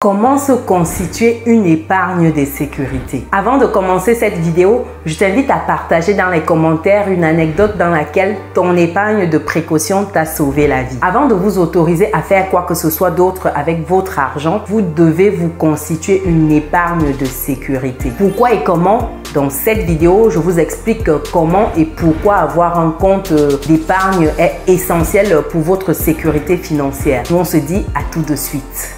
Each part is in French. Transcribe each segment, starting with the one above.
Comment se constituer une épargne de sécurité? Avant de commencer cette vidéo, je t'invite à partager dans les commentaires une anecdote dans laquelle ton épargne de précaution t'a sauvé la vie. Avant de vous autoriser à faire quoi que ce soit d'autre avec votre argent, vous devez vous constituer une épargne de sécurité. Pourquoi et comment? Dans cette vidéo, je vous explique comment et pourquoi avoir un compte d'épargne est essentiel pour votre sécurité financière. Nous, on se dit à tout de suite.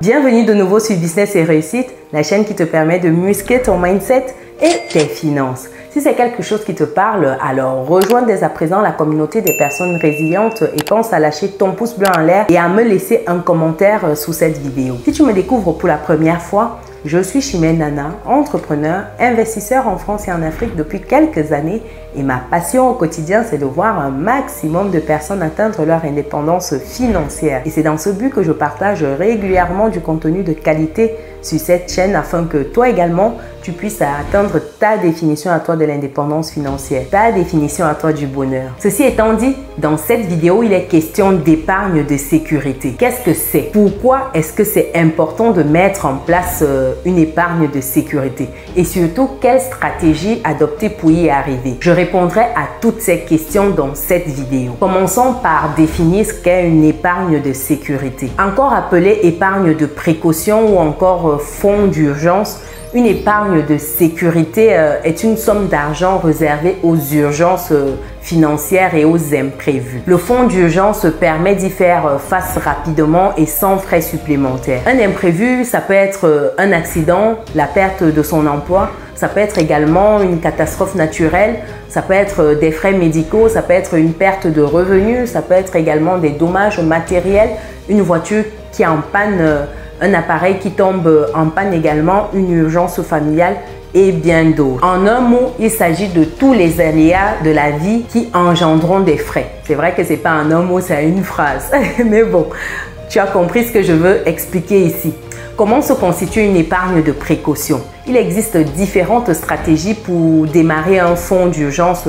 Bienvenue de nouveau sur Business et Réussite, la chaîne qui te permet de muscler ton mindset et tes finances. Si c'est quelque chose qui te parle, alors rejoins dès à présent la communauté des personnes résilientes et pense à lâcher ton pouce bleu en l'air et à me laisser un commentaire sous cette vidéo. Si tu me découvres pour la première fois, je suis Chimène Nana, entrepreneur, investisseur en France et en Afrique depuis quelques années et ma passion au quotidien, c'est de voir un maximum de personnes atteindre leur indépendance financière. Et c'est dans ce but que je partage régulièrement du contenu de qualité sur cette chaîne afin que toi également, tu puisses atteindre ta définition à toi de l'indépendance financière, ta définition à toi du bonheur. Ceci étant dit, dans cette vidéo, il est question d'épargne de sécurité. Qu'est-ce que c'est? Pourquoi est-ce que c'est important de mettre en place une épargne de sécurité? Et surtout, quelle stratégie adopter pour y arriver? Je répondrai à toutes ces questions dans cette vidéo. Commençons par définir ce qu'est une épargne de sécurité. Encore appelée épargne de précaution ou encore fonds d'urgence, une épargne de sécurité est une somme d'argent réservée aux urgences financières et aux imprévus. Le fonds d'urgence permet d'y faire face rapidement et sans frais supplémentaires. Un imprévu, ça peut être un accident, la perte de son emploi, ça peut être également une catastrophe naturelle, ça peut être des frais médicaux, ça peut être une perte de revenus, ça peut être également des dommages matériels, une voiture qui est en panne, un appareil qui tombe en panne également, une urgence familiale et bien d'autres. En un mot, il s'agit de tous les aléas de la vie qui engendreront des frais. C'est vrai que ce n'est pas en un mot, c'est une phrase. Mais bon, tu as compris ce que je veux expliquer ici. Comment se constitue une épargne de précaution? Il existe différentes stratégies pour démarrer un fonds d'urgence.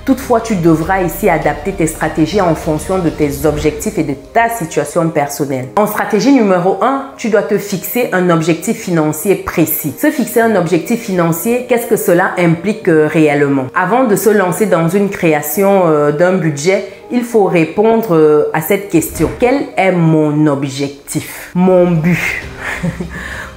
Toutefois, tu devras ici adapter tes stratégies en fonction de tes objectifs et de ta situation personnelle. En stratégie numéro 1, tu dois te fixer un objectif financier précis. Se fixer un objectif financier, qu'est-ce que cela implique réellement? Avant de se lancer dans une création d'un budget, il faut répondre à cette question. Quel est mon objectif? Mon but?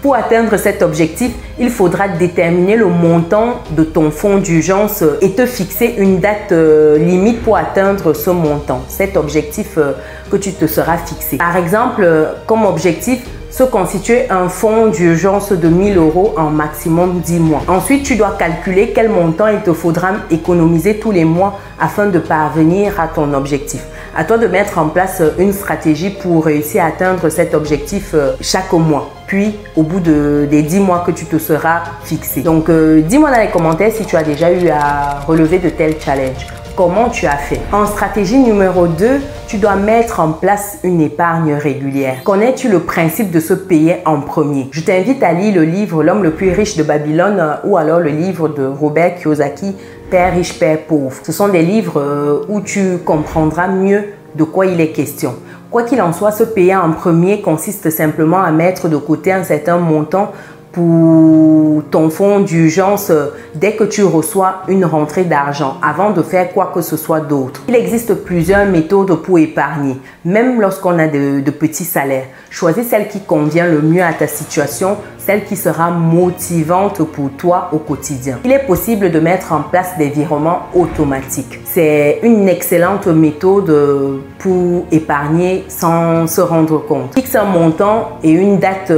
Pour atteindre cet objectif, il faudra déterminer le montant de ton fonds d'urgence et te fixer une date limite pour atteindre ce montant, cet objectif que tu te seras fixé. Par exemple, comme objectif, se constituer un fonds d'urgence de 1 000 € en maximum 10 mois. Ensuite, tu dois calculer quel montant il te faudra économiser tous les mois afin de parvenir à ton objectif. À toi de mettre en place une stratégie pour réussir à atteindre cet objectif chaque mois. Puis, au bout des 10 mois que tu te seras fixé. Donc, dis-moi dans les commentaires si tu as déjà eu à relever de tels challenges. Comment tu as fait? En stratégie numéro 2, tu dois mettre en place une épargne régulière. Connais-tu le principe de se payer en premier? Je t'invite à lire le livre L'homme le plus riche de Babylone ou alors le livre de Robert Kiyosaki, Père riche, Père pauvre. Ce sont des livres où tu comprendras mieux de quoi il est question. Quoi qu'il en soit, se payer en premier consiste simplement à mettre de côté un certain montant pour ton fonds d'urgence dès que tu reçois une rentrée d'argent avant de faire quoi que ce soit d'autre. Il existe plusieurs méthodes pour épargner, même lorsqu'on a de petits salaires. Choisis celle qui convient le mieux à ta situation, celle qui sera motivante pour toi au quotidien. Il est possible de mettre en place des virements automatiques. C'est une excellente méthode pour épargner sans se rendre compte. Fixe un montant et une date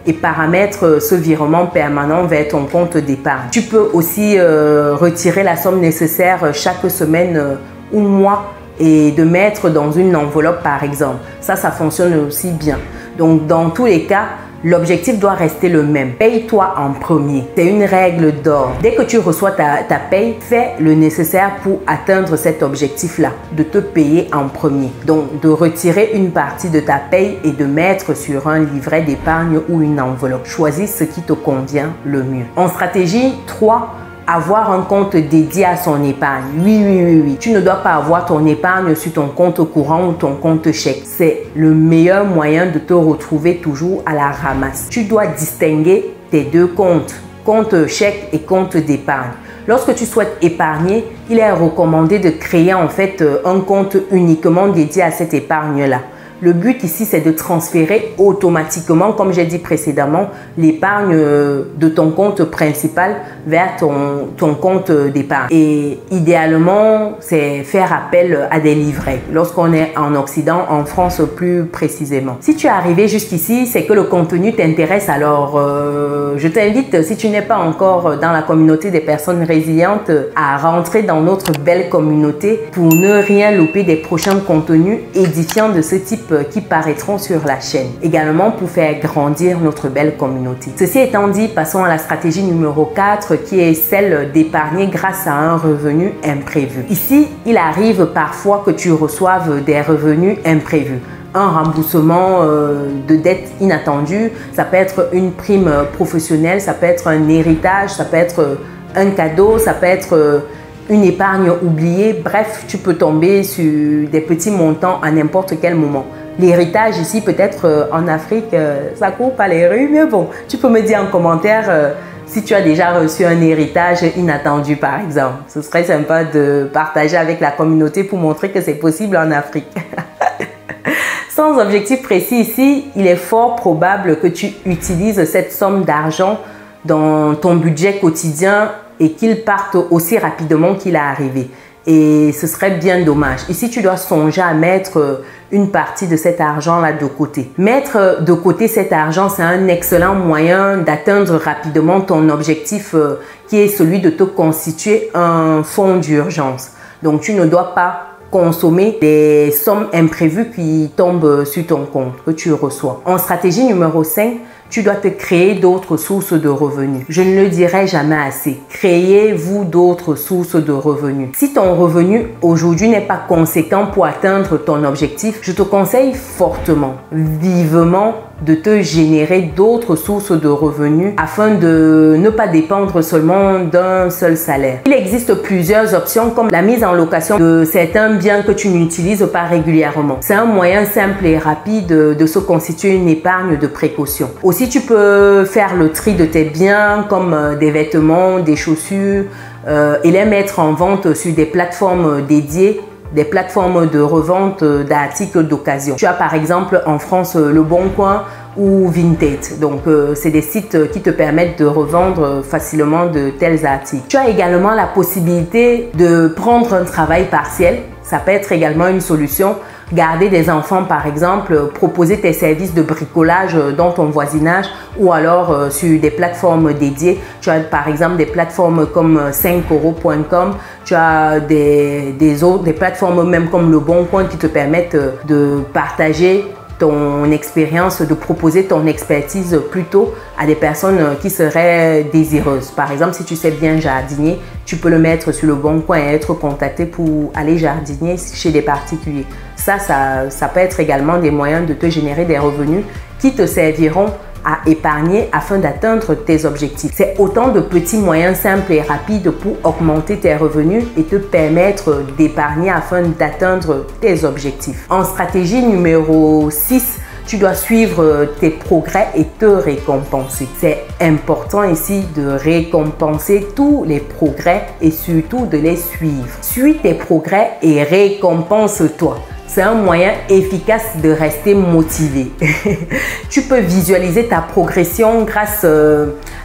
et paramètre ce virement permanent vers ton compte d'épargne. Tu peux aussi retirer la somme nécessaire chaque semaine ou mois et de mettre dans une enveloppe par exemple. Ça fonctionne aussi bien. Donc dans tous les cas, l'objectif doit rester le même. Paye-toi en premier. C'est une règle d'or. Dès que tu reçois ta paye, fais le nécessaire pour atteindre cet objectif-là, de te payer en premier. Donc, de retirer une partie de ta paye et de mettre sur un livret d'épargne ou une enveloppe. Choisis ce qui te convient le mieux. En stratégie 3, avoir un compte dédié à son épargne. Oui. Tu ne dois pas avoir ton épargne sur ton compte courant ou ton compte chèque. C'est le meilleur moyen de te retrouver toujours à la ramasse. Tu dois distinguer tes deux comptes, compte chèque et compte d'épargne. Lorsque tu souhaites épargner, il est recommandé de créer en fait un compte uniquement dédié à cette épargne-là. Le but ici, c'est de transférer automatiquement, comme j'ai dit précédemment, l'épargne de ton compte principal vers ton compte d'épargne. Et idéalement, c'est faire appel à des livrets lorsqu'on est en Occident, en France plus précisément. Si tu es arrivé jusqu'ici, c'est que le contenu t'intéresse. Alors, je t'invite, si tu n'es pas encore dans la communauté des personnes résilientes, à rentrer dans notre belle communauté pour ne rien louper des prochains contenus édifiants de ce type qui paraîtront sur la chaîne. Également pour faire grandir notre belle communauté. Ceci étant dit, passons à la stratégie numéro 4 qui est celle d'épargner grâce à un revenu imprévu. Ici, il arrive parfois que tu reçoives des revenus imprévus. Un remboursement de dette inattendue, ça peut être une prime professionnelle, ça peut être un héritage, ça peut être un cadeau, ça peut être une épargne oubliée. Bref, tu peux tomber sur des petits montants à n'importe quel moment. L'héritage ici, peut-être en Afrique, ça court pas les rues, mais bon, tu peux me dire en commentaire si tu as déjà reçu un héritage inattendu par exemple. Ce serait sympa de partager avec la communauté pour montrer que c'est possible en Afrique. Sans objectif précis ici, il est fort probable que tu utilises cette somme d'argent dans ton budget quotidien et qu'il parte aussi rapidement qu'il est arrivé. Et ce serait bien dommage. Ici, tu dois songer à mettre une partie de cet argent-là de côté. Mettre de côté cet argent, c'est un excellent moyen d'atteindre rapidement ton objectif qui est celui de te constituer un fonds d'urgence. Donc, tu ne dois pas consommer des sommes imprévues qui tombent sur ton compte, que tu reçois. En stratégie numéro 5, tu dois te créer d'autres sources de revenus. Je ne le dirai jamais assez. Créez-vous d'autres sources de revenus. Si ton revenu aujourd'hui n'est pas conséquent pour atteindre ton objectif, je te conseille fortement, vivement, de te générer d'autres sources de revenus afin de ne pas dépendre seulement d'un seul salaire. Il existe plusieurs options comme la mise en location de certains biens que tu n'utilises pas régulièrement. C'est un moyen simple et rapide de se constituer une épargne de précaution. Aussi, tu peux faire le tri de tes biens comme des vêtements, des chaussures et les mettre en vente sur des plateformes dédiées, des plateformes de revente d'articles d'occasion. Tu as par exemple en France Le Bon Coin ou Vinted. Donc, c'est des sites qui te permettent de revendre facilement de tels articles. Tu as également la possibilité de prendre un travail partiel. Ça peut être également une solution. Garder des enfants par exemple, proposer tes services de bricolage dans ton voisinage ou alors sur des plateformes dédiées. Tu as par exemple des plateformes comme 5euros.com, tu as des plateformes même comme Le Bon Coin qui te permettent de partager ton expérience, de proposer ton expertise plutôt à des personnes qui seraient désireuses. Par exemple, si tu sais bien jardiner, tu peux le mettre sur Le Bon Coin et être contacté pour aller jardiner chez des particuliers. Ça peut être également des moyens de te générer des revenus qui te serviront à épargner afin d'atteindre tes objectifs. C'est autant de petits moyens simples et rapides pour augmenter tes revenus et te permettre d'épargner afin d'atteindre tes objectifs. En stratégie numéro 6, tu dois suivre tes progrès et te récompenser. C'est important ici de récompenser tous les progrès et surtout de les suivre. Suis tes progrès et récompense-toi. C'est un moyen efficace de rester motivé. Tu peux visualiser ta progression grâce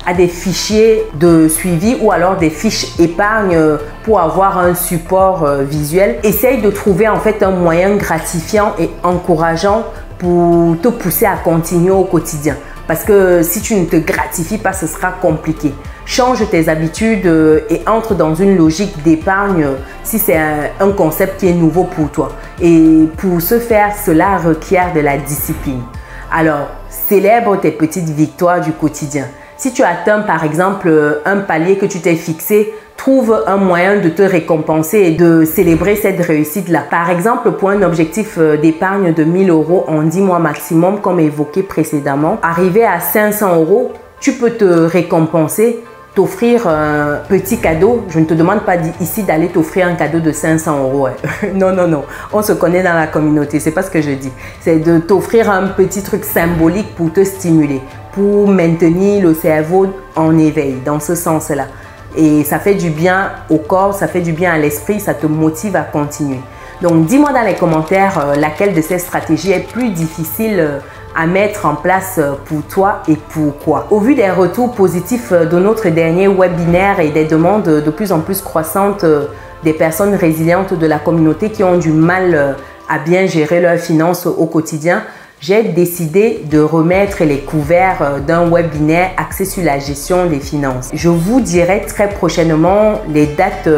à des fichiers de suivi ou alors des fiches épargne pour avoir un support visuel. Essaye de trouver en fait un moyen gratifiant et encourageant pour te pousser à continuer au quotidien. Parce que si tu ne te gratifies pas, ce sera compliqué. Change tes habitudes et entre dans une logique d'épargne si c'est un concept qui est nouveau pour toi. Et pour ce faire, cela requiert de la discipline. Alors, célèbre tes petites victoires du quotidien. Si tu atteins par exemple un palier que tu t'es fixé, trouve un moyen de te récompenser et de célébrer cette réussite-là. Par exemple, pour un objectif d'épargne de 1000 € en 10 mois maximum, comme évoqué précédemment, arriver à 500 €, tu peux te récompenser, t'offrir un petit cadeau. Je ne te demande pas ici d'aller t'offrir un cadeau de 500 €. Non, non, non. On se connaît dans la communauté. C'est pas ce que je dis. C'est de t'offrir un petit truc symbolique pour te stimuler, pour maintenir le cerveau en éveil, dans ce sens-là. Et ça fait du bien au corps, ça fait du bien à l'esprit, ça te motive à continuer. Donc, dis-moi dans les commentaires laquelle de ces stratégies est plus difficile à mettre en place pour toi et pourquoi. Au vu des retours positifs de notre dernier webinaire et des demandes de plus en plus croissantes des personnes résilientes de la communauté qui ont du mal à bien gérer leurs finances au quotidien, j'ai décidé de remettre les couverts d'un webinaire axé sur la gestion des finances. Je vous dirai très prochainement les dates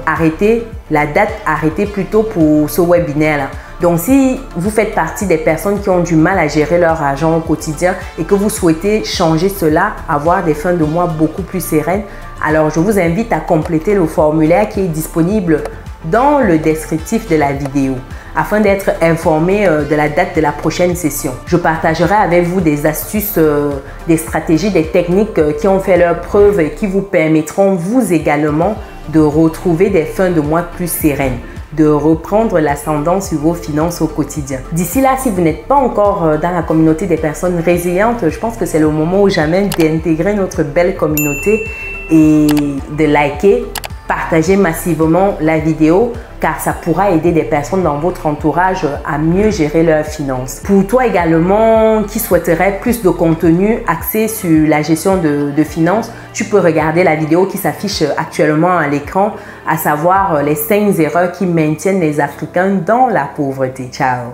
arrêtées, la date arrêtée plutôt pour ce webinaire-là. Donc, si vous faites partie des personnes qui ont du mal à gérer leur argent au quotidien et que vous souhaitez changer cela, avoir des fins de mois beaucoup plus sereines, alors je vous invite à compléter le formulaire qui est disponible dans le descriptif de la vidéo afin d'être informé de la date de la prochaine session. Je partagerai avec vous des astuces, des stratégies, des techniques qui ont fait leurs preuves et qui vous permettront vous également de retrouver des fins de mois plus sereines, de reprendre l'ascendant sur vos finances au quotidien. D'ici là, si vous n'êtes pas encore dans la communauté des personnes résilientes, je pense que c'est le moment ou jamais d'intégrer notre belle communauté et de liker, partager massivement la vidéo car ça pourra aider des personnes dans votre entourage à mieux gérer leurs finances. Pour toi également qui souhaiterait plus de contenu axé sur la gestion de finances, tu peux regarder la vidéo qui s'affiche actuellement à l'écran, à savoir les 5 erreurs qui maintiennent les Africains dans la pauvreté. Ciao!